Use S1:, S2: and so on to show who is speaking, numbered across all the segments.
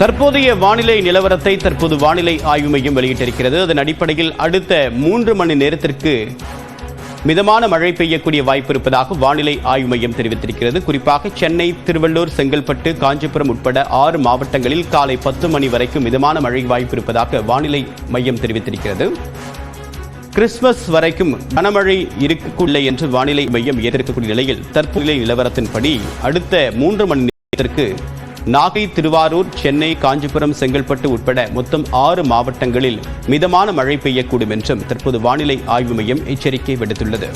S1: தற்போதைய வானிலை நிலவரத்தை தற்போது வானிலை ஆய்வு மையம் வெளியிட்டிருக்கிறது. அதன் அடிப்படையில் அடுத்த 3 மணி நேரத்திற்கு மிதமான மழை பெய்யக்கூடிய வாய்ப்பு இருப்பதாக வானிலை ஆய்வு மையம் தெரிவித்திருக்கிறது. குறிப்பாக சென்னை, திருவள்ளூர், செங்கல்பட்டு, காஞ்சிபுரம் உட்பட 6 மாவட்டங்களில் காலை 10 மணி வரைக்கும் மிதமான மழை வாய்ப்பு இருப்பதாக வானிலை மையம் தெரிவித்திருக்கிறது. கிறிஸ்துமஸ் வரைக்கும் கனமழை இருக்கவில்லை என்று வானிலை மையம் ஏற்றிருக்கக்கூடிய நிலையில் தற்போதைய நிலவரத்தின்படி அடுத்த 3 மணி நேரத்திற்கு நாகை, திருவாரூர், சென்னை, காஞ்சிபுரம், செங்கல்பட்டு உட்பட மொத்தம் 6 மாவட்டங்களில் மிதமான மழை பெய்யக்கூடும் என்றும் தற்போது வானிலை ஆய்வு மையம் எச்சரிக்கை விடுத்துள்ளது.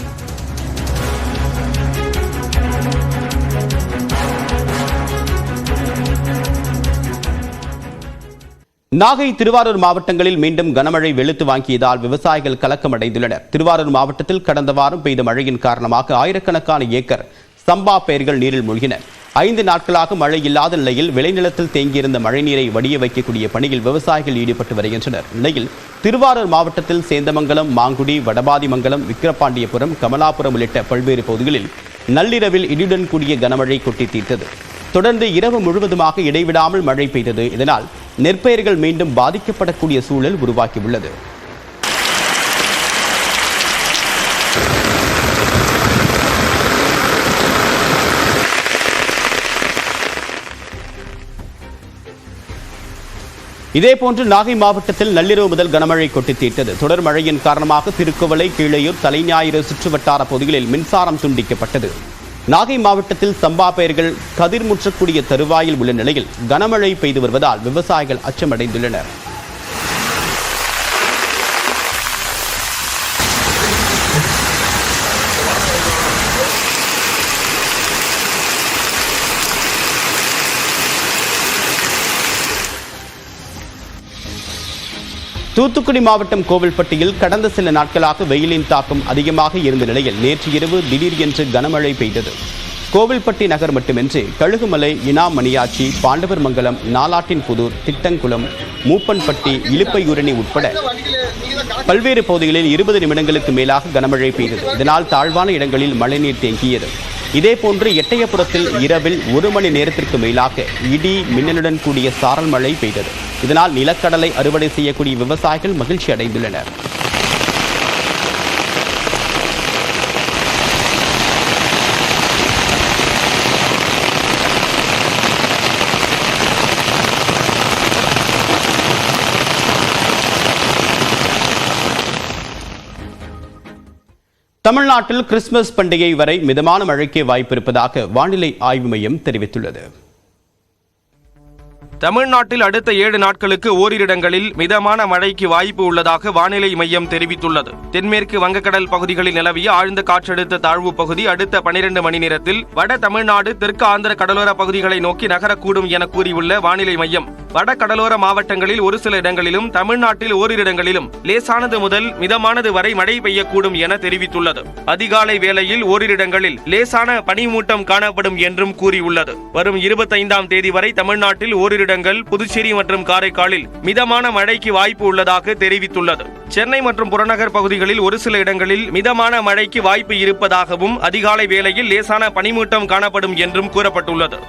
S1: நாகை, திருவாரூர் மாவட்டங்களில் மீண்டும் கனமழை வெளுத்து வாங்கியதால் விவசாயிகள் கலக்கமடைந்துள்ளனர். திருவாரூர் மாவட்டத்தில் கடந்த வாரம் பெய்த மழையின் காரணமாக ஆயிரக்கணக்கான ஏக்கர் சம்பா பயிர்கள் நீரில் மூழ்கின. 5 நாட்களாக மழை இல்லாத நிலையில் விளைநிலத்தில் தேங்கியிருந்த மழைநீரை வடிய வைக்கக்கூடிய பணியில் விவசாயிகள் ஈடுபட்டு வருகின்றனர். நிலையில் திருவாரூர் மாவட்டத்தில் சேந்தமங்கலம், மாங்குடி, வடபாதிமங்கலம், விக்கிரபாண்டியபுரம், கமலாபுரம் உள்ளிட்ட பல்வேறு பகுதிகளில் நள்ளிரவில் இடியுடன் கூடிய கனமழை கொட்டி தீர்த்தது. தொடர்ந்து இரவு முழுவதுமாக இடைவிடாமல் மழை பெய்தது. இதனால் நெற்பயிர்கள் மீண்டும் பாதிக்கப்படக்கூடிய சூழல் உருவாக்கியுள்ளது. இதேபோன்று நாகை மாவட்டத்தில் நள்ளிரவு முதல் கனமழை கொட்டி தீர்த்தது. தொடர் மழையின் காரணமாக திருக்குவளை, கீழையூர், தலைஞாயிறு சுற்றுவட்டார பகுதிகளில் மின்சாரம் துண்டிக்கப்பட்டது. நாகை மாவட்டத்தில் சம்பா பயிர்கள் கதிர்முற்றக்கூடிய தருவாயில் உள்ள நிலையில் கனமழை பெய்து வருவதால் விவசாயிகள் அச்சமடைந்துள்ளனர். தூத்துக்குடி மாவட்டம் கோவில்பட்டியில் கடந்த சில நாட்களாக வெயிலின் தாக்கம் அதிகமாக இருந்த நிலையில் நேற்று இரவு திடீர் என்று கனமழை பெய்தது. கோவில்பட்டி நகர் மட்டுமின்றி கழுகுமலை, இனாமணியாச்சி, பாண்டவர்மங்கலம், நாலாட்டின்புதூர், திட்டங்குளம், மூப்பன்பட்டி, இலுப்பையூரணி உட்பட பல்வேறு பகுதிகளில் 20 நிமிடங்களுக்கு மேலாக கனமழை பெய்தது. இதனால் தாழ்வான இடங்களில் மழைநீர் தேங்கியது. இதேபோன்று எட்டயபுரத்தில் இரவில் 1 மணி நேரத்திற்கு மேலாக இடி மின்னலுடன் கூடிய சாரல் மழை பெய்தது. இதனால் நிலக்கடலை அறுவடை செய்யக்கூடிய விவசாயிகள் மகிழ்ச்சி அடைந்துள்ளனர். தமிழ்நாட்டில் கிறிஸ்துமஸ் பண்டிகை வரை மிதமான மழைக்கு வாய்ப்பு இருப்பதாக வானிலை ஆய்வு மையம் தெரிவித்துள்ளது.
S2: தமிழ்நாட்டில் அடுத்த 7 நாட்களுக்கு ஓரிரு இடங்களில் மிதமான மழைக்கு வாய்ப்பு உள்ளதாக வானிலை மையம் தெரிவித்துள்ளது. தென்மேற்கு வங்கக்கடல் பகுதிகளில் நிலவிய ஆழ்ந்த காற்றழுத்த தாழ்வு பகுதி அடுத்த 12 மணி நேரத்தில் வட தமிழ்நாடு, தெற்கு ஆந்திர கடலோர பகுதிகளை நோக்கி நகரக்கூடும் என கூறியுள்ள வானிலை மையம், வட கடலோர மாவட்டங்களில் ஒரு சில இடங்களிலும் தமிழ்நாட்டில் ஓரிரு இடங்களிலும் லேசானது முதல் மிதமானது வரை மழை பெய்யக்கூடும் என தெரிவித்துள்ளது. அதிகாலை வேளையில் ஓரிரு இடங்களில் லேசான பனிமூட்டம் காணப்படும் என்றும் கூறியுள்ளது. வரும் 25ஆம் தேதி வரை தமிழ்நாட்டில் ஓரிரு இடங்கள், புதுச்சேரி மற்றும் காரைக்காலில் மிதமான மழைக்கு வாய்ப்பு உள்ளதாக தெரிவித்துள்ளது. சென்னை மற்றும் புறநகர் பகுதிகளில் ஒரு சில இடங்களில் மிதமான மழைக்கு வாய்ப்பு இருப்பதாகவும் அதிகாலை வேளையில் லேசான பனிமூட்டம் காணப்படும் என்றும் கூறப்பட்டுள்ளது.